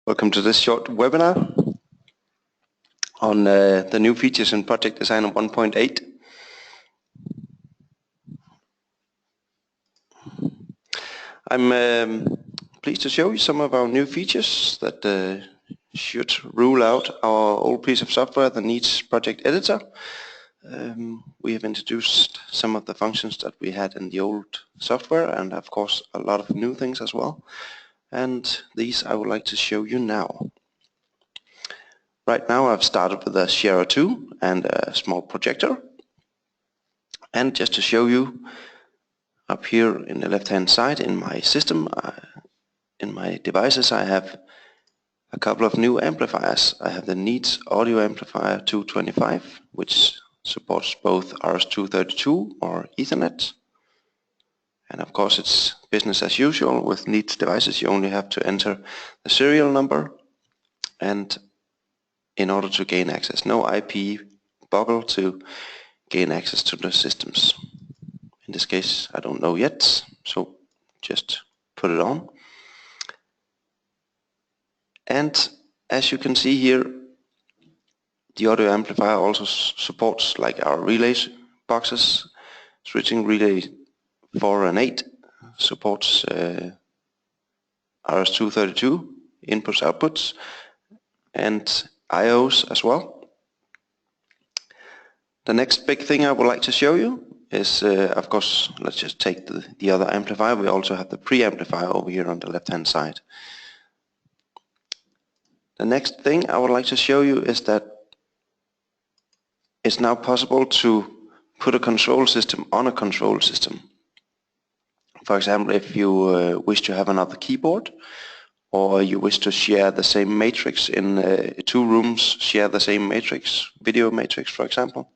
Welcome to this short webinar on the new features in Project Designer 1.8. I'm pleased to show you some of our new features that should rule out our old piece of software, the Neets project editor. We have introduced some of the functions that we had in the old software, and of course a lot of new things as well. And these I would like to show you now. Right now I've started with a Sharer 2 and a small projector. And just to show you, up here in the left hand side in my system, in my devices, I have a couple of new amplifiers. I have the Neets audio amplifier 225, which supports both RS-232 or Ethernet. And of course it's business as usual. With Neets devices you only have to enter the serial number and in order to gain access. No IP buckle to gain access to the systems. In this case I don't know yet, so just put it on. And as you can see here, the audio amplifier also supports like our relay boxes. Switching relay 4 and 8 supports RS-232 inputs outputs and IOs as well. The next big thing I would like to show you is of course, let's just take the other amplifier. We also have the preamplifier over here on the left hand side. The next thing I would like to show you is that it's now possible to put a control system on a control system. For example, if you wish to have another keyboard, or you wish to share the same matrix in two rooms, share the same matrix, video matrix for example.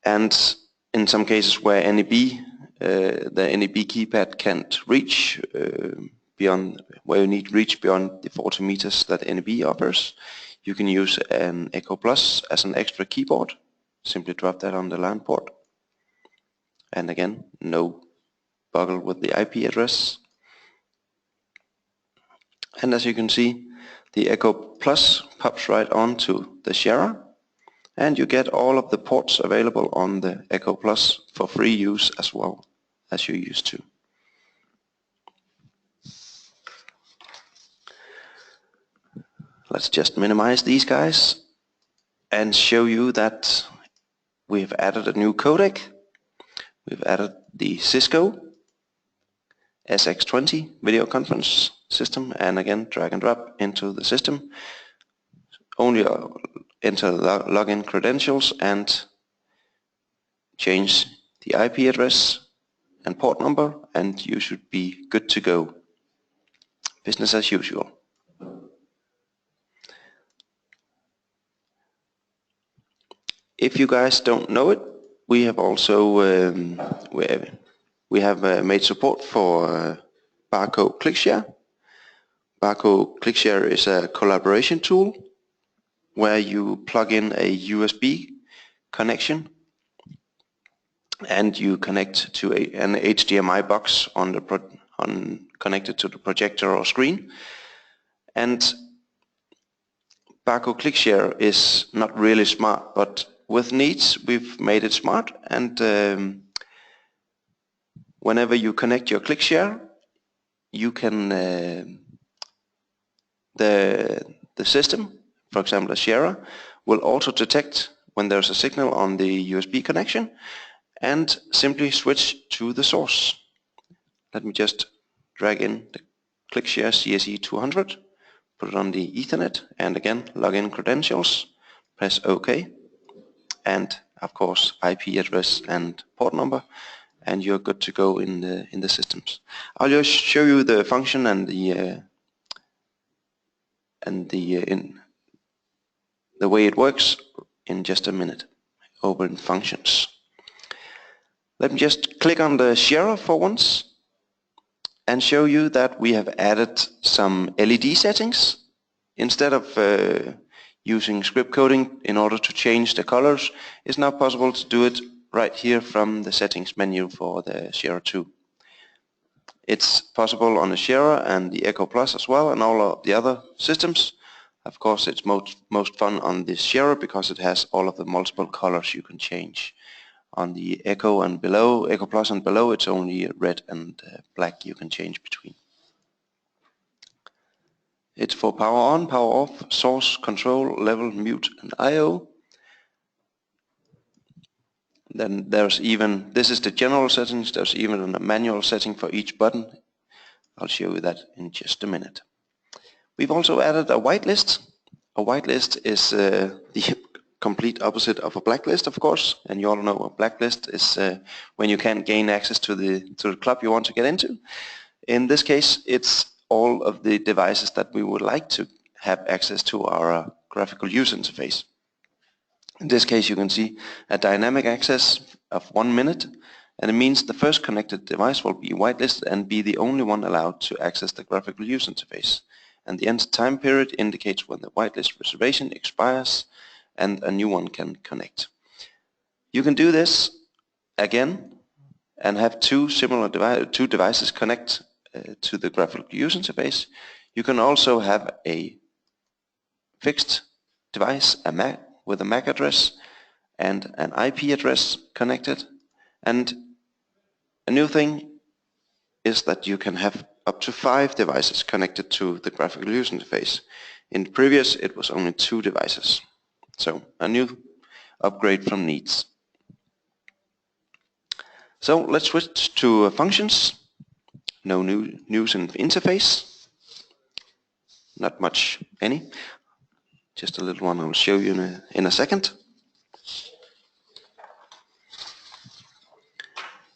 And in some cases where NEB, the NEB keypad can't reach beyond, where you need reach beyond the 40 meters that NEB offers, you can use an Echo Plus as an extra keyboard. Simply drop that on the LAN port. And again, no buckle with the IP address. And as you can see, the Echo Plus pops right onto the sharer, and you get all of the ports available on the Echo Plus for free use as well as you used to. Let's just minimize these guys and show you that we've added a new codec. We've added the Cisco SX20 video conference system, and again drag and drop into the system. Only enter login credentials and change the IP address and port number, and you should be good to go. Business as usual. If you guys don't know it, we have also we have made support for Barco ClickShare. Barco ClickShare is a collaboration tool where you plug in a USB connection and you connect to an HDMI box on the connected to the projector or screen. And Barco ClickShare is not really smart, but with Neets we've made it smart, and whenever you connect your ClickShare, you can the system, for example a sharer, will auto detect when there's a signal on the USB connection and simply switch to the source. Let me just drag in the ClickShare CSE 200, put it on the Ethernet, and again log in credentials, press OK, and of course IP address and port number, and you're good to go in the systems. I'll just show you the function and the way it works in just a minute. Open functions. Let me just click on the sharer for once and show you that we have added some LED settings. Instead of using script coding in order to change the colors, it's now possible to do it right here from the settings menu for the Sharer 2. It's possible on the Sharer and the Echo Plus as well, and all of the other systems. Of course, it's most fun on the Sharer because it has all of the multiple colors you can change. On the Echo and below, Echo Plus and below, it's only red and black you can change between. It's for power on, power off, source, control, level, mute, and I/O. Then there's even, this is the general settings, there's even a manual setting for each button. I'll show you that in just a minute. We've also added a whitelist. A whitelist is the complete opposite of a blacklist, of course, and you all know a blacklist is when you can't gain access to the club you want to get into. In this case, it's all of the devices that we would like to have access to our graphical user interface. In this case, you can see a dynamic access of 1 minute, and it means the first connected device will be whitelisted and be the only one allowed to access the graphical user interface. And the end time period indicates when the whitelist reservation expires and a new one can connect. You can do this again and have two devices connect to the graphical user interface. You can also have a fixed device, a Mac with a MAC address and an IP address connected. And a new thing is that you can have up to 5 devices connected to the graphical user interface. In previous, it was only 2 devices. So a new upgrade from Neets. So let's switch to functions. No news in interface. Not much any. Just a little one I'll show you in a second.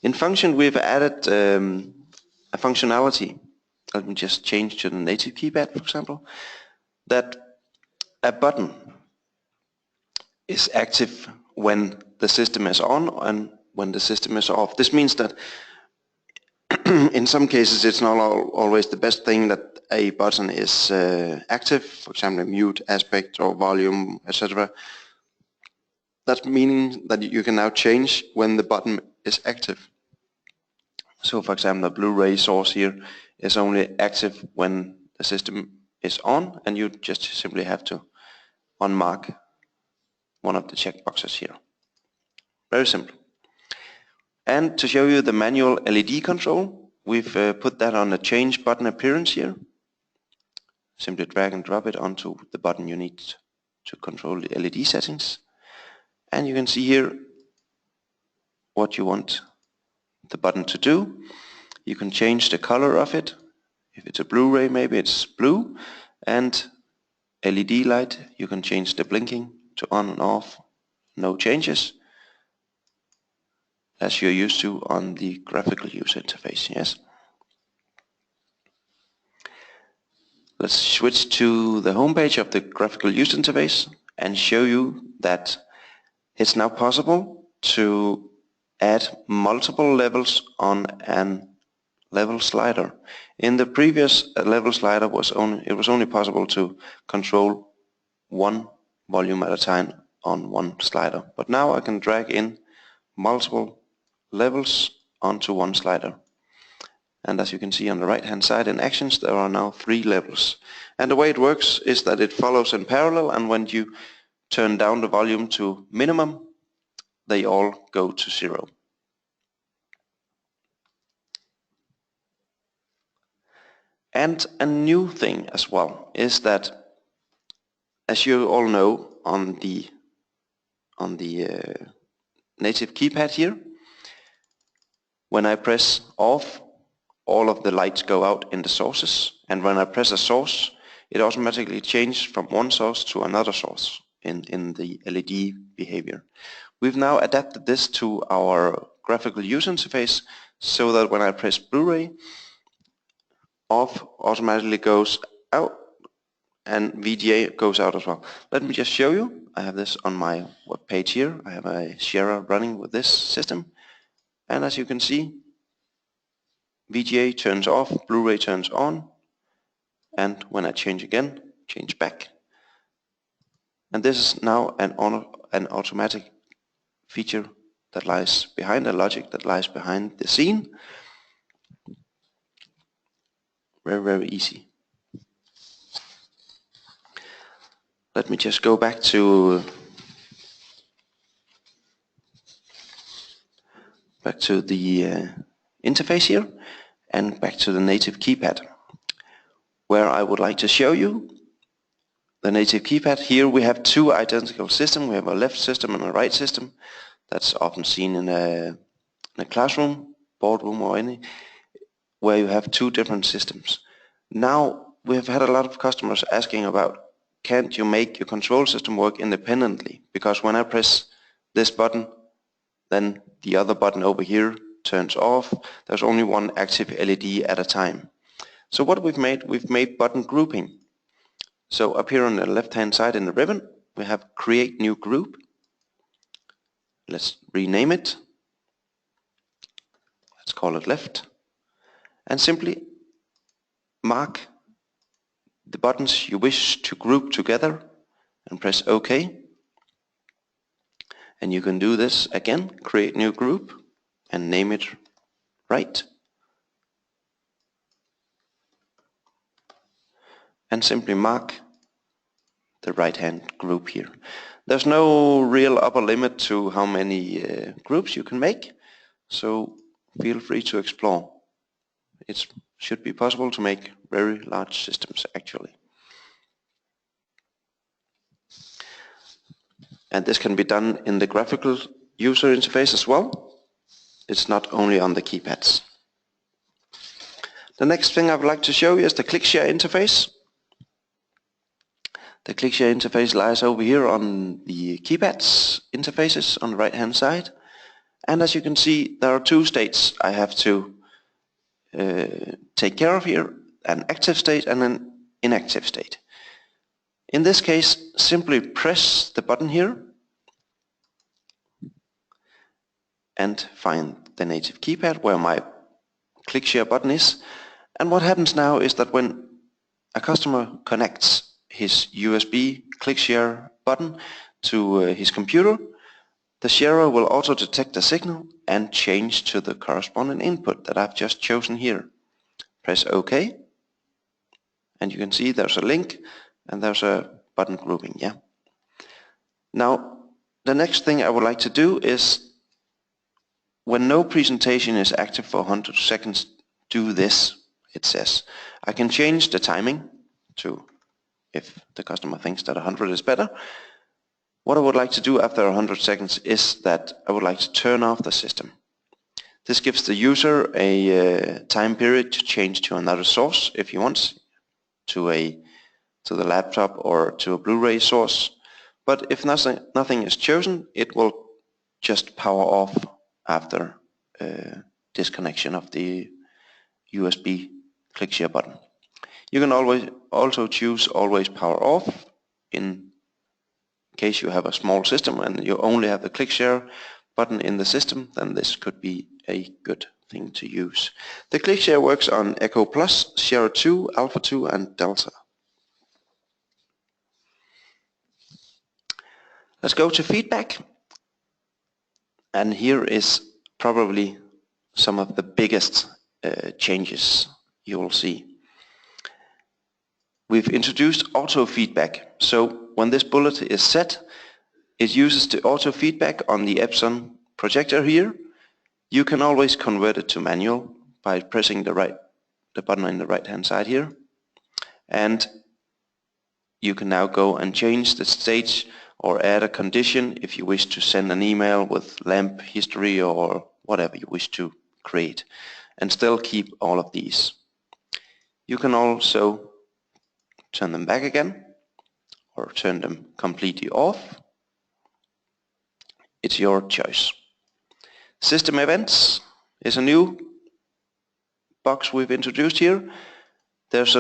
In function, we've added a functionality. Let me just change to the native keypad, for example, that a button is active when the system is on and when the system is off. This means that in some cases it's not always the best thing that a button is active, for example, mute, aspect, or volume, etc. That's meaning that you can now change when the button is active. So for example, the Blu-ray source here is only active when the system is on, and you just simply have to unmark one of the checkboxes here. Very simple. And to show you the manual LED control, we've put that on the change button appearance here. Simply drag and drop it onto the button you need to control the LED settings. And you can see here what you want the button to do. You can change the color of it. If it's a Blu-ray, maybe it's blue. And LED light, you can change the blinking to on and off. No changes, as you're used to on the graphical user interface, yes. Let's switch to the home page of the graphical user interface and show you that it's now possible to add multiple levels on an level slider. In the previous level slider, it was only possible to control one volume at a time on one slider. But now I can drag in multiple levels onto one slider. And as you can see on the right hand side in actions, there are now 3 levels. And the way it works is that it follows in parallel, and when you turn down the volume to minimum, they all go to 0. And a new thing as well is that, as you all know, on the native keypad here, when I press off, all of the lights go out in the sources, and when I press a source, it automatically changes from one source to another source in the LED behavior. We've now adapted this to our graphical user interface so that when I press Blu-ray, off automatically goes out and VGA goes out as well. Let me just show you. I have this on my web page here. I have a Sharer running with this system, and as you can see, VGA turns off, Blu-ray turns on, and when I change again, change back. And this is now an automatic feature that lies behind, a logic that lies behind the scene. Very easy. Let me just go back to the interface here and back to the native keypad, where I would like to show you the native keypad. Here we have two identical systems. We have a left system and a right system. That's often seen in a classroom, boardroom or any, where you have two different systems. Now we have had a lot of customers asking about, can't you make your control system work independently? Because when I press this button, then the other button over here turns off. There's only one active LED at a time. So what we've made button grouping. So up here on the left hand side in the ribbon, we have create new group. Let's rename it. Let's call it left. And simply mark the buttons you wish to group together and press OK. And you can do this again, create new group and name it right. And simply mark the right hand group here. There's no real upper limit to how many groups you can make, so feel free to explore. It should be possible to make very large systems actually. And this can be done in the graphical user interface as well. It's not only on the keypads. The next thing I would like to show you is the ClickShare interface. The ClickShare interface lies over here on the keypads interfaces on the right hand side. And as you can see, there are two states I have to take care of here, an active state and an inactive state. In this case, simply press the button here and find the native keypad where my ClickShare button is. And what happens now is that when a customer connects his USB ClickShare button to his computer, the sharer will auto detect the signal and change to the corresponding input that I've just chosen here. Press OK, and you can see there's a link and there's a button grouping. Yeah. Now the next thing I would like to do is, when no presentation is active for 100 seconds, do this. It says I can change the timing to, if the customer thinks that 100 is better. What I would like to do after 100 seconds is that I would like to turn off the system. This gives the user a time period to change to another source if he wants, to the laptop or to a Blu-ray source. But if nothing is chosen, it will just power off after disconnection of the USB ClickShare button. You can also choose always power off in case you have a small system and you only have the ClickShare button in the system. Then this could be a good thing to use. The ClickShare works on Echo Plus, Share 2, Alpha 2 and Delta. Let's go to feedback. And here is probably some of the biggest changes you will see. We've introduced auto feedback. So when this bullet is set, it uses the auto feedback on the Epson projector here. You can always convert it to manual by pressing the button on the right hand side here. And you can now go and change the state or add a condition if you wish to send an email with lamp history or whatever you wish to create, and still keep all of these. You can also turn them back again or turn them completely off. It's your choice. System events is a new box we've introduced here. There's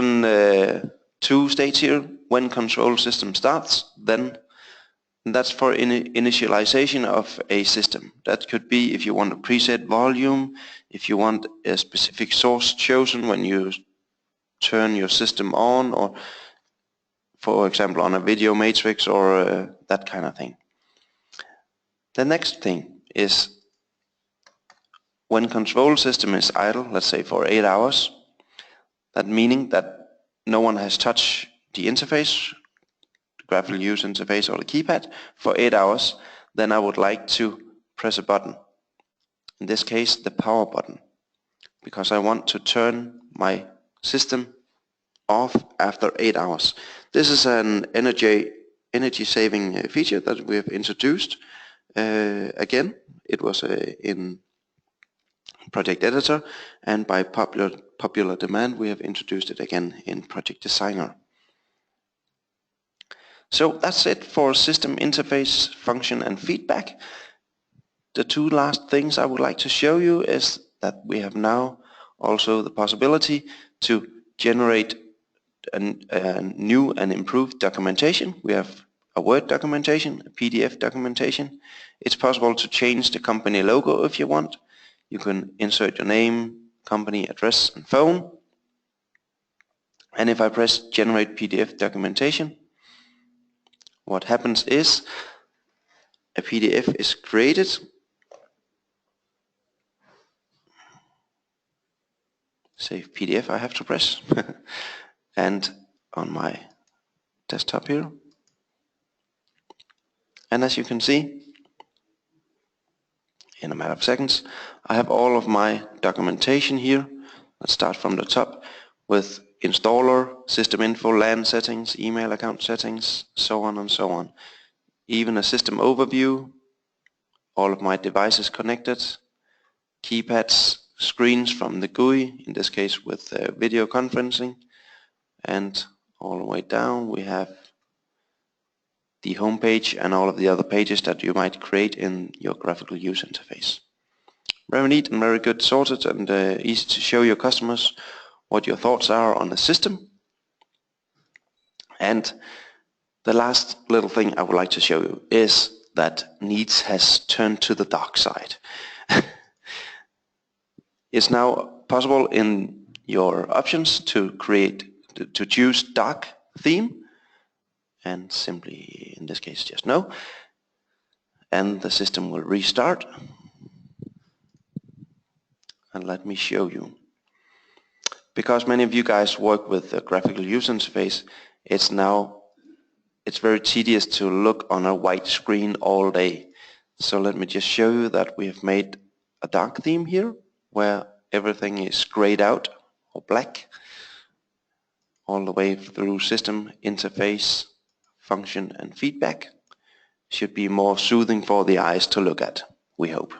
two states here. When control system starts, then that's for initialization of a system. That could be if you want a preset volume, if you want a specific source chosen when you turn your system on, or for example on a video matrix or that kind of thing. The next thing is when control system is idle, let's say for 8 hours, That meaning that no one has touched the interface, the graphical user interface or the keypad for 8 hours, then I would like to press a button. In this case, the power button, because I want to turn my system off after 8 hours. This is an energy saving feature that we have introduced. Again, it was in Project Editor, and by popular demand we have introduced it again in Project Designer. So that's it for system interface, function and feedback. The two last things I would like to show you is that we have now also the possibility to generate a new and improved documentation. We have a Word documentation, a PDF documentation. It's possible to change the company logo if you want. You can insert your name, company, address and phone. And if I press Generate PDF Documentation, what happens is a PDF is created. Save PDF I have to press. And on my desktop here. And as you can see, in a matter of seconds, I have all of my documentation here. Let's start from the top with installer, system info, LAN settings, email account settings, so on and so on. Even a system overview, all of my devices connected, keypads, screens from the GUI, in this case with video conferencing, and all the way down we have the home page and all of the other pages that you might create in your graphical user interface. Very neat and very good sorted, and easy to show your customers what your thoughts are on the system. And the last little thing I would like to show you is that Neets has turned to the dark side. It's now possible in your options to choose dark theme, and simply in this case just no, and the system will restart. And let me show you, because many of you guys work with the graphical user interface, it's very tedious to look on a white screen all day. So let me just show you that we have made a dark theme here where everything is grayed out or black all the way through system, interface, function and feedback. Should be more soothing for the eyes to look at, we hope.